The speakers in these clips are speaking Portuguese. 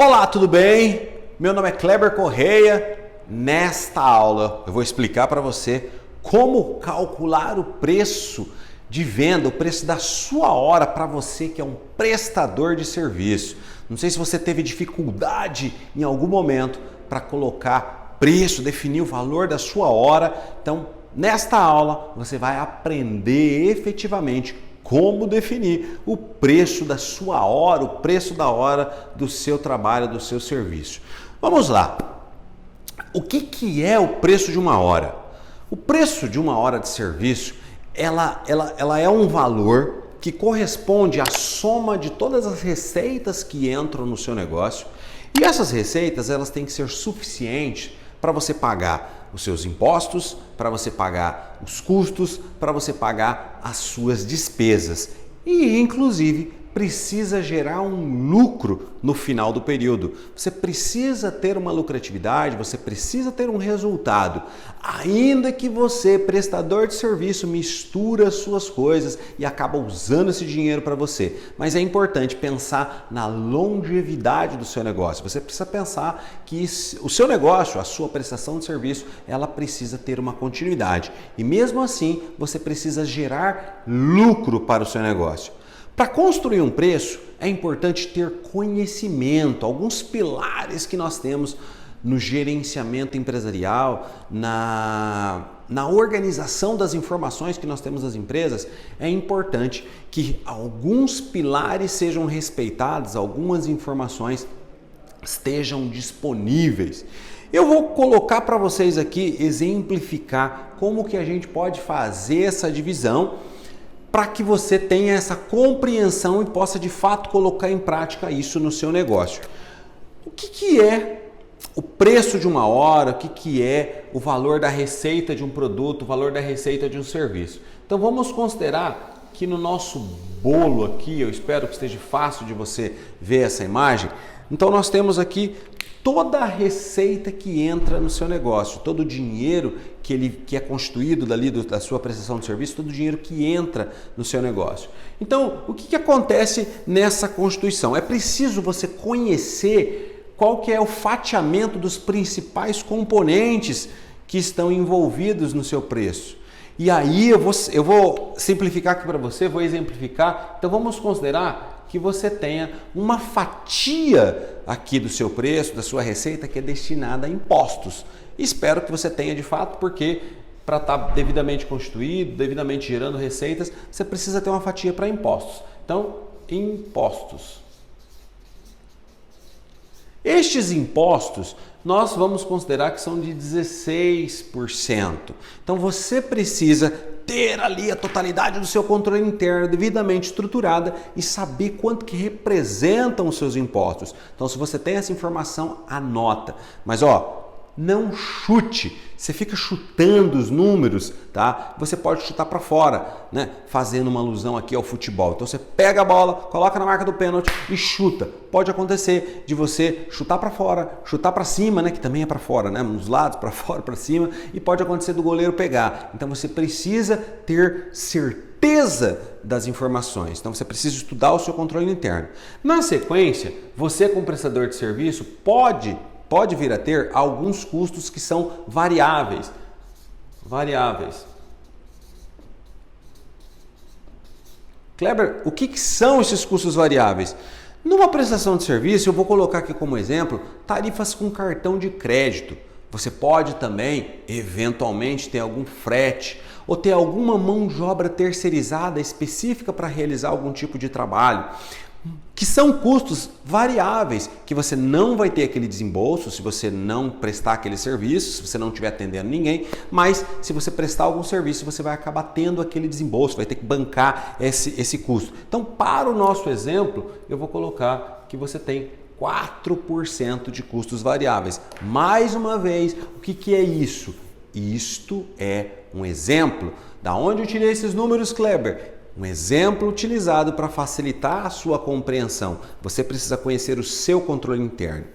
Olá, tudo bem? Meu nome é Kleber Correia. Nesta aula eu vou explicar para você como calcular o preço de venda, o preço da sua hora para você que é um prestador de serviço. Não sei se você teve dificuldade em algum momento para colocar preço, definir o valor da sua hora. Então, nesta aula você vai aprender efetivamente como definir o preço da sua hora, o preço da hora do seu trabalho, do seu serviço. Vamos lá. O que é o preço de uma hora? O preço de uma hora de serviço, ela é um valor que corresponde à soma de todas as receitas que entram no seu negócio. E essas receitas, elas têm que ser suficientes para você pagar os seus impostos, para você pagar os custos, para você pagar as suas despesas. E, inclusive, precisa gerar um lucro no final do período. Você precisa ter uma lucratividade, você precisa ter um resultado. Ainda que você, prestador de serviço, mistura as suas coisas e acaba usando esse dinheiro para você. Mas é importante pensar na longevidade do seu negócio. Você precisa pensar que o seu negócio, a sua prestação de serviço, ela precisa ter uma continuidade. E mesmo assim, você precisa gerar lucro para o seu negócio. Para construir um preço, é importante ter conhecimento, alguns pilares que nós temos no gerenciamento empresarial, na organização das informações que nós temos das empresas. É importante que alguns pilares sejam respeitados, algumas informações estejam disponíveis. Eu vou colocar para vocês aqui, exemplificar como que a gente pode fazer essa divisão para que você tenha essa compreensão e possa de fato colocar em prática isso no seu negócio. O que é o preço de uma hora? O que é o valor da receita de um produto, o valor da receita de um serviço? Então vamos considerar que no nosso bolo aqui, eu espero que esteja fácil de você ver essa imagem. Então nós temos aqui toda a receita que entra no seu negócio, todo o dinheiro que é constituído da sua prestação de serviço, todo o dinheiro que entra no seu negócio. Então, o que acontece nessa constituição? É preciso você conhecer qual que é o fatiamento dos principais componentes que estão envolvidos no seu preço. E aí eu vou simplificar aqui para você, vou exemplificar. Então vamos considerar que você tenha uma fatia aqui do seu preço, da sua receita, que é destinada a impostos. Espero que você tenha de fato, porque para estar devidamente constituído, devidamente gerando receitas, você precisa ter uma fatia para impostos. Então, impostos. Estes impostos nós vamos considerar que são de 16%. Então você precisa ter ali a totalidade do seu controle interno devidamente estruturada e saber quanto que representam os seus impostos. Então se você tem essa informação, anota. Mas não chute, você fica chutando os números, tá? Você pode chutar para fora, né? Fazendo uma alusão aqui ao futebol. Então você pega a bola, coloca na marca do pênalti e chuta. Pode acontecer de você chutar para fora, chutar para cima, né? Que também é para fora, né? Nos lados, para fora, para cima, e pode acontecer do goleiro pegar. Então você precisa ter certeza das informações. Então você precisa estudar o seu controle interno. Na sequência, você como prestador de serviço pode vir a ter alguns custos que são variáveis. Kleber, o que são esses custos variáveis? Numa prestação de serviço, eu vou colocar aqui como exemplo, tarifas com cartão de crédito. Você pode também, eventualmente, ter algum frete ou ter alguma mão de obra terceirizada específica para realizar algum tipo de trabalho, que são custos variáveis, que você não vai ter aquele desembolso se você não prestar aquele serviço, se você não estiver atendendo ninguém, mas se você prestar algum serviço, você vai acabar tendo aquele desembolso, vai ter que bancar esse custo. Então, para o nosso exemplo, eu vou colocar que você tem 4% de custos variáveis. Mais uma vez, o que é isso? Isto é um exemplo. Da onde eu tirei esses números, Kleber? Um exemplo utilizado para facilitar a sua compreensão. Você precisa conhecer o seu controle interno.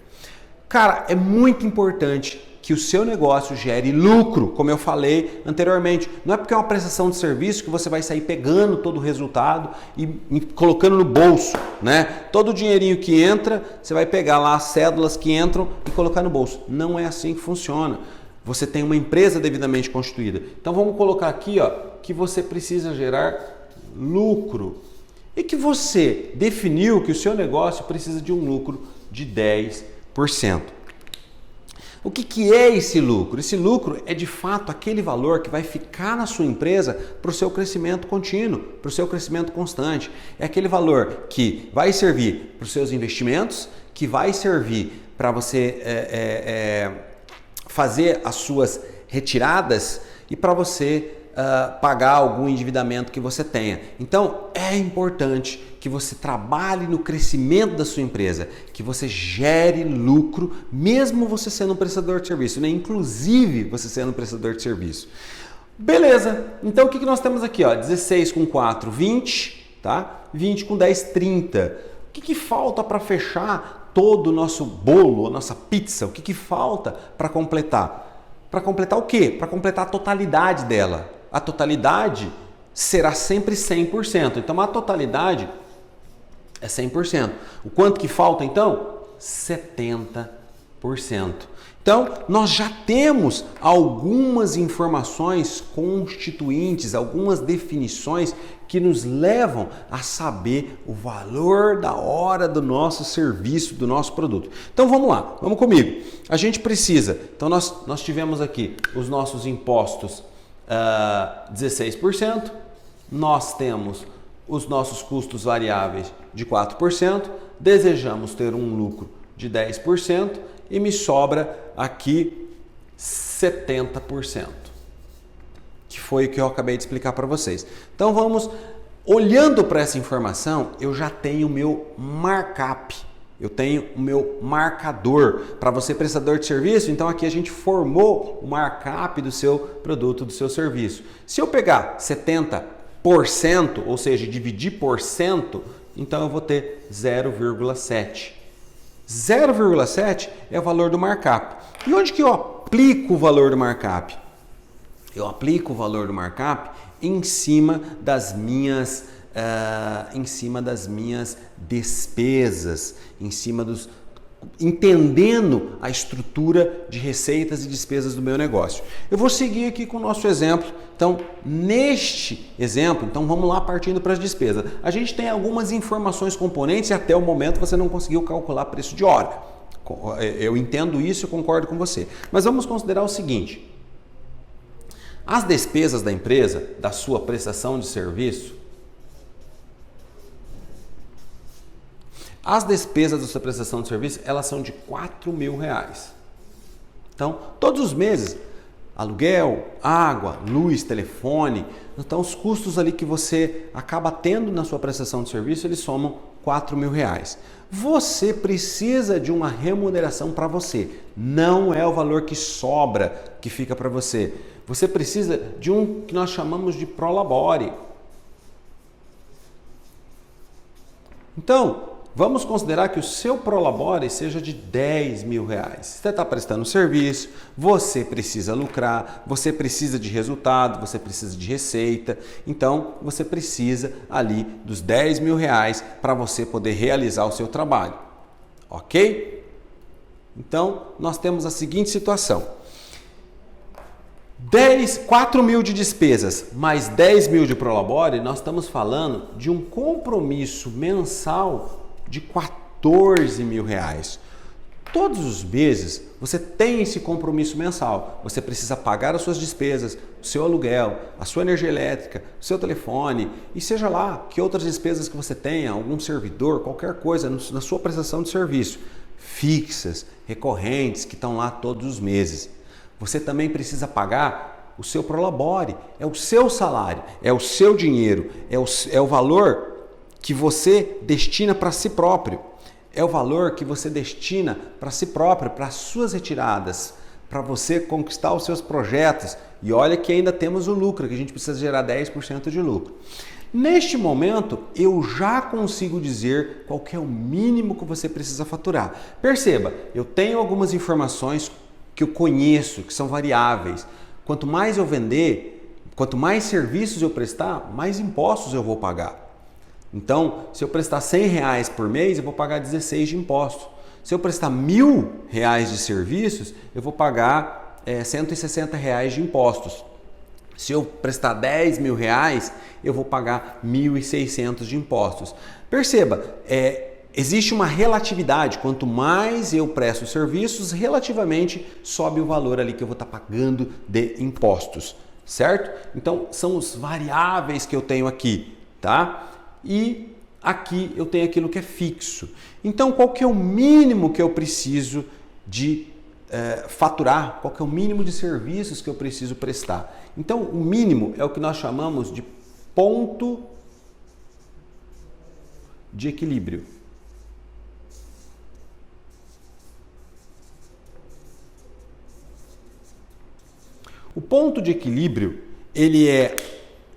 Cara, é muito importante que o seu negócio gere lucro, como eu falei anteriormente. Não é porque é uma prestação de serviço que você vai sair pegando todo o resultado e colocando no bolso, né? Todo o dinheirinho que entra, você vai pegar lá as cédulas que entram e colocar no bolso. Não é assim que funciona. Você tem uma empresa devidamente constituída. Então vamos colocar aqui, ó, que você precisa gerar lucro e que você definiu que o seu negócio precisa de um lucro de 10%. O que é esse lucro? Esse lucro é de fato aquele valor que vai ficar na sua empresa para o seu crescimento contínuo, para o seu crescimento constante. É aquele valor que vai servir para os seus investimentos, que vai servir para você fazer as suas retiradas e para você pagar algum endividamento que você tenha. Então é importante que você trabalhe no crescimento da sua empresa, que você gere lucro, mesmo você sendo um prestador de serviço, né? Inclusive você sendo um prestador de serviço. Beleza, então o que nós temos aqui? Ó? 16 com 4, 20, tá? 20 com 10, 30. O que falta para fechar todo o nosso bolo, a nossa pizza? O que falta para completar? Para completar o quê? Para completar a totalidade dela. A totalidade será sempre 100%. Então a totalidade é 100%. O quanto que falta então? 70%. Então nós já temos algumas informações constituintes, algumas definições que nos levam a saber o valor da hora do nosso serviço, do nosso produto. Então vamos lá, vamos comigo. A gente precisa, então nós tivemos aqui os nossos impostos 16%, nós temos os nossos custos variáveis de 4%, desejamos ter um lucro de 10% e me sobra aqui 70%, que foi o que eu acabei de explicar para vocês. Então vamos, olhando para essa informação, eu já tenho o meu markup, eu tenho o meu marcador. Para você prestador de serviço, então aqui a gente formou o markup do seu produto, do seu serviço. Se eu pegar 70%, ou seja, dividir por cento, então eu vou ter 0,7. 0,7 é o valor do markup. E onde que eu aplico o valor do markup? Eu aplico o valor do markup em cima das minhas despesas, entendendo a estrutura de receitas e despesas do meu negócio. Eu vou seguir aqui com o nosso exemplo. Então, neste exemplo, então vamos lá partindo para as despesas. A gente tem algumas informações componentes e até o momento você não conseguiu calcular preço de hora. Eu entendo isso e concordo com você. Mas vamos considerar o seguinte: as despesas da empresa, da sua prestação de serviço, as despesas da sua prestação de serviço, elas são de R$4.000. Então, todos os meses, aluguel, água, luz, telefone, então os custos ali que você acaba tendo na sua prestação de serviço, eles somam R$4.000. Você precisa de uma remuneração para você, não é o valor que sobra, que fica para você. Você precisa de um que nós chamamos de prolabore. Então, vamos considerar que o seu prolabore seja de R$10.000. Você está prestando serviço, você precisa lucrar, você precisa de resultado, você precisa de receita. Então, você precisa ali dos R$10.000 para você poder realizar o seu trabalho. Ok? Então, nós temos a seguinte situação. 4.000 de despesas mais 10.000 de prolabore, nós estamos falando de um compromisso mensal de R$14.000. Todos os meses você tem esse compromisso mensal. Você precisa pagar as suas despesas, o seu aluguel, a sua energia elétrica, o seu telefone e seja lá que outras despesas que você tenha, algum servidor, qualquer coisa na sua prestação de serviço, fixas, recorrentes, que estão lá todos os meses. Você também precisa pagar o seu prolabore, é o seu salário, é o seu dinheiro, é o valor que você destina para si próprio. É o valor que você destina para si próprio, para as suas retiradas, para você conquistar os seus projetos. E olha que ainda temos o lucro, que a gente precisa gerar 10% de lucro. Neste momento, eu já consigo dizer qual que é o mínimo que você precisa faturar. Perceba, eu tenho algumas informações que eu conheço, que são variáveis. Quanto mais eu vender, quanto mais serviços eu prestar, mais impostos eu vou pagar. Então, se eu prestar R$100 por mês, eu vou pagar 16 de impostos. Se eu prestar R$1.000 de serviços, eu vou pagar R$160 de impostos. Se eu prestar R$10.000, eu vou pagar R$1.600 de impostos. Perceba, existe uma relatividade. Quanto mais eu presto serviços, relativamente sobe o valor ali que eu vou estar pagando de impostos, certo? Então, são os variáveis que eu tenho aqui, tá? E aqui eu tenho aquilo que é fixo. Então, qual que é o mínimo que eu preciso de faturar? Qual que é o mínimo de serviços que eu preciso prestar? Então, o mínimo é o que nós chamamos de ponto de equilíbrio. O ponto de equilíbrio, ele é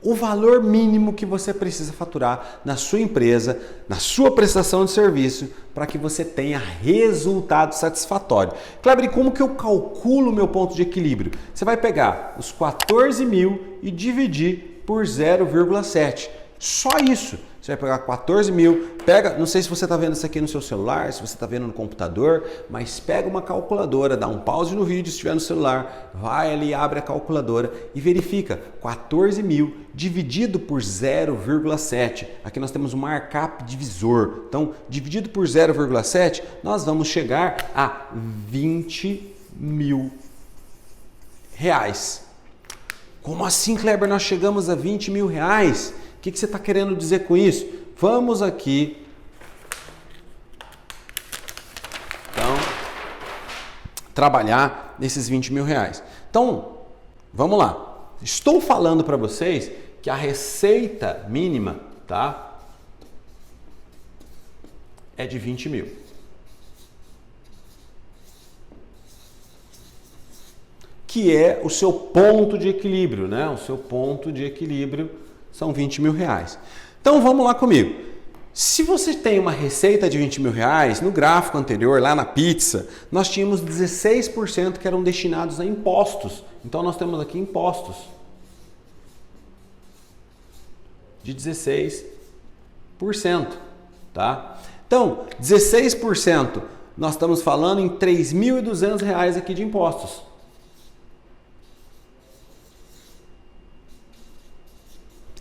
o valor mínimo que você precisa faturar na sua empresa, na sua prestação de serviço, para que você tenha resultado satisfatório. Kleber, como que eu calculo o meu ponto de equilíbrio? Você vai pegar os 14.000 e dividir por 0,7. Só isso. Você vai pegar 14.000, não sei se você está vendo isso aqui no seu celular, se você está vendo no computador, mas pega uma calculadora, dá um pause no vídeo se estiver no celular, vai ali, abre a calculadora e verifica 14.000 dividido por 0,7. Aqui nós temos um markup divisor. Então, dividido por 0,7, nós vamos chegar a R$20.000. Como assim, Kleber, nós chegamos a R$20.000? O que você está querendo dizer com isso? Vamos aqui, então, trabalhar nesses R$20.000. Então, vamos lá. Estou falando para vocês que a receita mínima, tá, é de 20.000. Que é o seu ponto de equilíbrio, né? O seu ponto de equilíbrio são R$20.000. Então vamos lá comigo. Se você tem uma receita de R$20.000, no gráfico anterior, lá na pizza, nós tínhamos 16% que eram destinados a impostos. Então nós temos aqui impostos de 16%, tá? Então, 16%, nós estamos falando em R$3.200 aqui de impostos.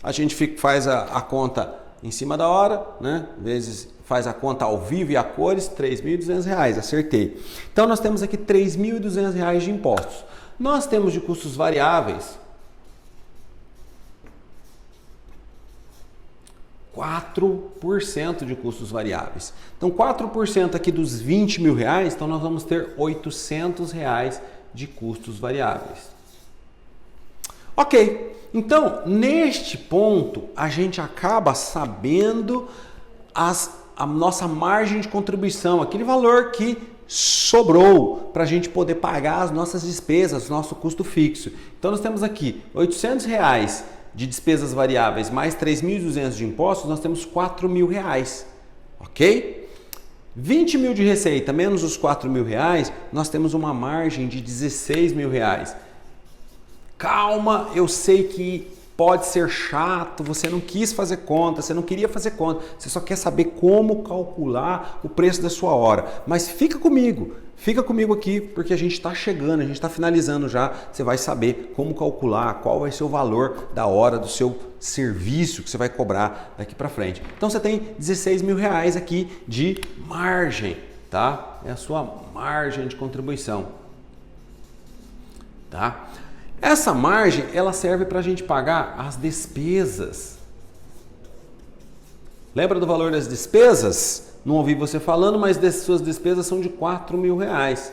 A gente faz a conta em cima da hora, né? Vezes faz a conta ao vivo e a cores, R$3.200, acertei. Então nós temos aqui R$3.200 de impostos. Nós temos de custos variáveis 4% de custos variáveis. Então 4% aqui dos R$20.000, então nós vamos ter R$800 de custos variáveis. Ok, então neste ponto a gente acaba sabendo a nossa margem de contribuição, aquele valor que sobrou para a gente poder pagar as nossas despesas, nosso custo fixo. Então nós temos aqui R$800 de despesas variáveis mais R$3.200 de impostos, nós temos R$4.000, ok? 20.000 de receita menos os R$4.000, nós temos uma margem de R$16.000. Calma, eu sei que pode ser chato, você não quis fazer conta, você não queria fazer conta, você só quer saber como calcular o preço da sua hora. Mas fica comigo aqui, porque a gente está chegando, a gente está finalizando já, você vai saber como calcular, qual vai ser o valor da hora do seu serviço que você vai cobrar daqui para frente. Então você tem R$16.000 aqui de margem, tá? É a sua margem de contribuição, tá? Essa margem, ela serve para a gente pagar as despesas. Lembra do valor das despesas? Não ouvi você falando, mas suas despesas são de R$4.000.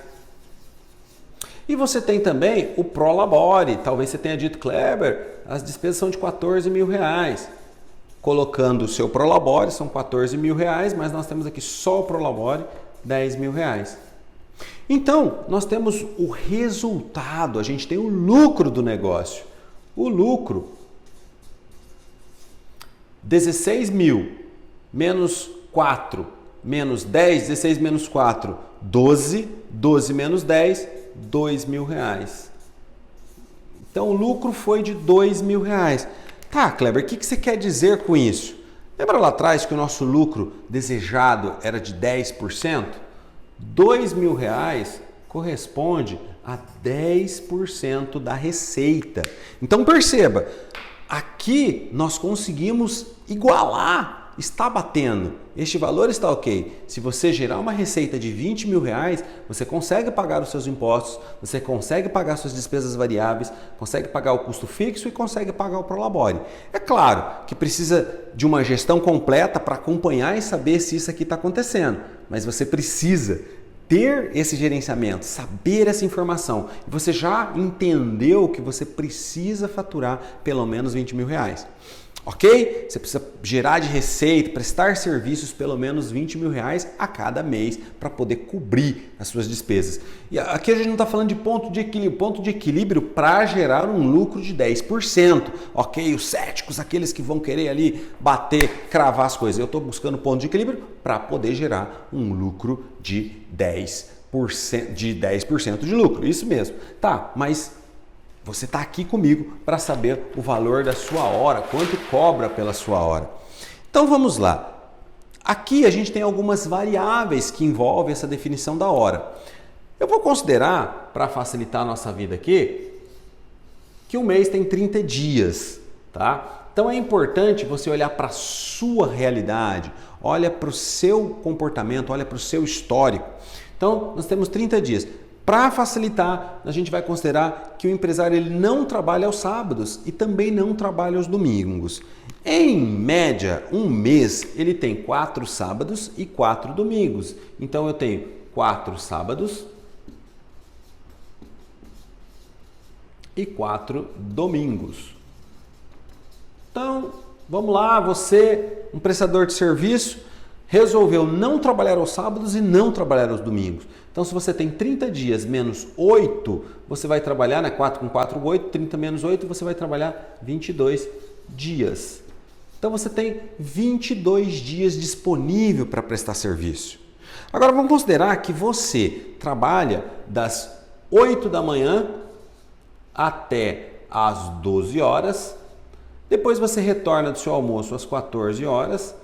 E você tem também o Prolabore. Talvez você tenha dito, Kleber, as despesas são de R$14.000. Colocando o seu Prolabore, são R$14.000, mas nós temos aqui só o Prolabore, R$10.000. Então, nós temos o resultado, a gente tem o lucro do negócio. O lucro, 16.000 menos 4 menos 10, 16 menos 4, 12, 12 menos 10, R$ 2.000. Então o lucro foi de R$ 2.000. Tá, Kleber, o que você quer dizer com isso? Lembra lá atrás que o nosso lucro desejado era de 10%? R$ 2.000 corresponde a 10% da receita. Então perceba, aqui nós conseguimos igualar, está batendo. Este valor está ok. Se você gerar uma receita de R$ 20.000, você consegue pagar os seus impostos, você consegue pagar suas despesas variáveis, consegue pagar o custo fixo e consegue pagar o Prolabore. É claro que precisa de uma gestão completa para acompanhar e saber se isso aqui está acontecendo, mas você precisa ter esse gerenciamento, saber essa informação. E você já entendeu que você precisa faturar pelo menos R$ 20.000. Ok? Você precisa gerar de receita, prestar serviços pelo menos R$ 20.000 a cada mês para poder cobrir as suas despesas. E aqui a gente não está falando de ponto de equilíbrio. Ponto de equilíbrio para gerar um lucro de 10%. Ok? Os céticos, aqueles que vão querer ali bater, cravar as coisas. Eu estou buscando ponto de equilíbrio para poder gerar um lucro de 10%, de lucro. Isso mesmo. Tá, mas você está aqui comigo para saber o valor da sua hora, quanto cobra pela sua hora. Então vamos lá. Aqui a gente tem algumas variáveis que envolvem essa definição da hora. Eu vou considerar, para facilitar a nossa vida aqui, que um mês tem 30 dias, tá? Então é importante você olhar para a sua realidade, olha para o seu comportamento, olha para o seu histórico. Então nós temos 30 dias. Para facilitar, a gente vai considerar que o empresário ele não trabalha aos sábados e também não trabalha aos domingos. Em média, um mês ele tem 4 sábados e 4 domingos. Então eu tenho 4 sábados e 4 domingos. Então, vamos lá, você, um prestador de serviço, resolveu não trabalhar aos sábados e não trabalhar aos domingos. Então, se você tem 30 dias menos 8, você vai trabalhar, né? 4 com 4, 8, 30 menos 8, você vai trabalhar 22 dias. Então, você tem 22 dias disponível para prestar serviço. Agora, vamos considerar que você trabalha das 8 da manhã até às 12 horas, depois você retorna do seu almoço às 14 horas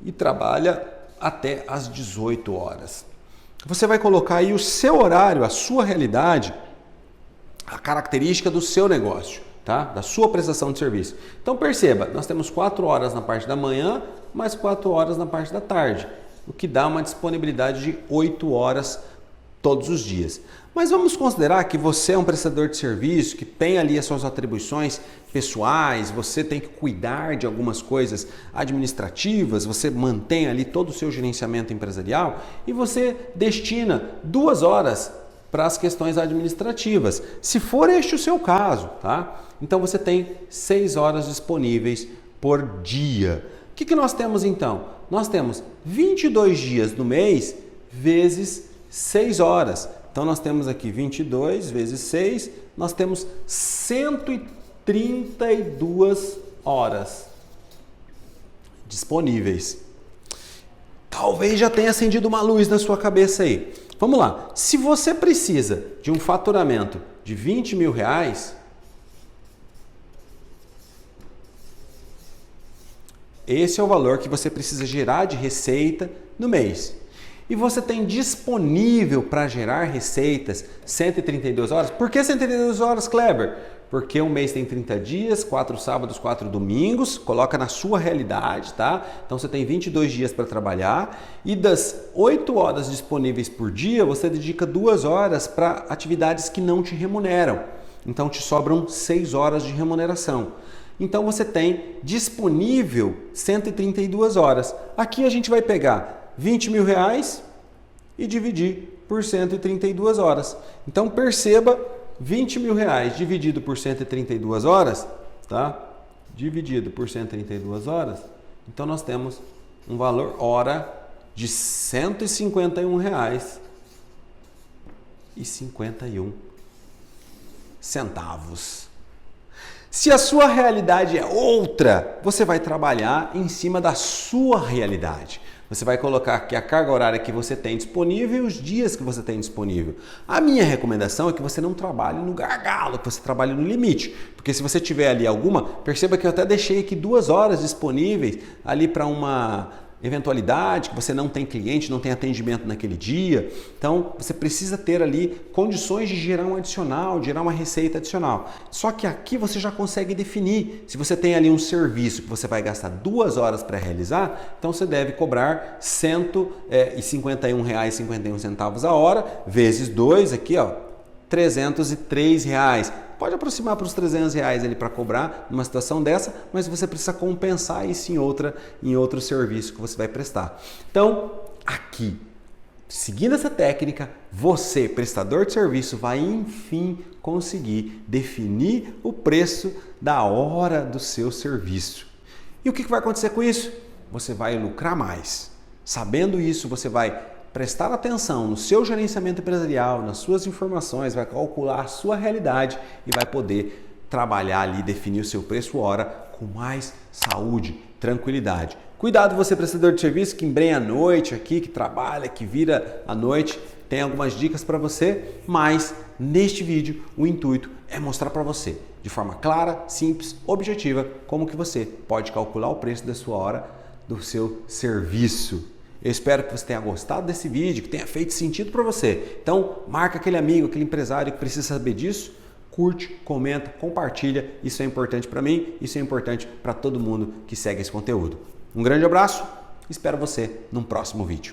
e trabalha até às 18 horas. Você vai colocar aí o seu horário, a sua realidade, a característica do seu negócio, tá? Da sua prestação de serviço. Então perceba, nós temos 4 horas na parte da manhã, mais 4 horas na parte da tarde, o que dá uma disponibilidade de 8 horas todos os dias. Mas vamos considerar que você é um prestador de serviço, que tem ali as suas atribuições pessoais, você tem que cuidar de algumas coisas administrativas, você mantém ali todo o seu gerenciamento empresarial e você destina 2 horas para as questões administrativas, se for este o seu caso, tá? Então você tem 6 horas disponíveis por dia. O que nós temos então? Nós temos 22 dias no mês vezes 6 horas. Então nós temos aqui 22 vezes 6, nós temos 132 horas disponíveis. Talvez já tenha acendido uma luz na sua cabeça aí. Vamos lá, se você precisa de um faturamento de R$ 20.000, esse é o valor que você precisa gerar de receita no mês. E você tem disponível para gerar receitas 132 horas. Por que 132 horas, Kleber? Porque um mês tem 30 dias, 4 sábados, 4 domingos, coloca na sua realidade, tá? Então você tem 22 dias para trabalhar e das 8 horas disponíveis por dia, você dedica 2 horas para atividades que não te remuneram. Então te sobram 6 horas de remuneração. Então você tem disponível 132 horas. Aqui a gente vai pegar R$ 20.000 e dividir por 132 horas. Então perceba, R$ 20.000 dividido por 132 horas, tá? Dividido por 132 horas, então nós temos um valor hora de R$ 151,51. Se a sua realidade é outra, você vai trabalhar em cima da sua realidade. Você vai colocar aqui a carga horária que você tem disponível e os dias que você tem disponível. A minha recomendação é que você não trabalhe no gargalo, que você trabalhe no limite. Porque se você tiver ali alguma, perceba que eu até deixei aqui 2 horas disponíveis ali para uma eventualidade, que você não tem cliente, não tem atendimento naquele dia. Então, você precisa ter ali condições de gerar um adicional, de gerar uma receita adicional. Só que aqui você já consegue definir. Se você tem ali um serviço que você vai gastar 2 horas para realizar, então você deve cobrar R$ 151,51 a hora, vezes 2 aqui, ó, R$ 303. Pode aproximar para os R$300 ali para cobrar numa situação dessa, mas você precisa compensar isso em outro serviço que você vai prestar. Então, aqui, seguindo essa técnica, você, prestador de serviço, vai enfim conseguir definir o preço da hora do seu serviço. E o que vai acontecer com isso? Você vai lucrar mais. Sabendo isso, você vai prestar atenção no seu gerenciamento empresarial, nas suas informações, vai calcular a sua realidade e vai poder trabalhar ali, definir o seu preço hora com mais saúde, tranquilidade. Cuidado você, prestador de serviço, que embrenha à noite aqui, que trabalha, que vira à noite. Tem algumas dicas para você, mas neste vídeo o intuito é mostrar para você, de forma clara, simples, objetiva, como que você pode calcular o preço da sua hora do seu serviço. Eu espero que você tenha gostado desse vídeo, que tenha feito sentido para você. Então, marca aquele amigo, aquele empresário que precisa saber disso, curte, comenta, compartilha. Isso é importante para mim, isso é importante para todo mundo que segue esse conteúdo. Um grande abraço, espero você num próximo vídeo.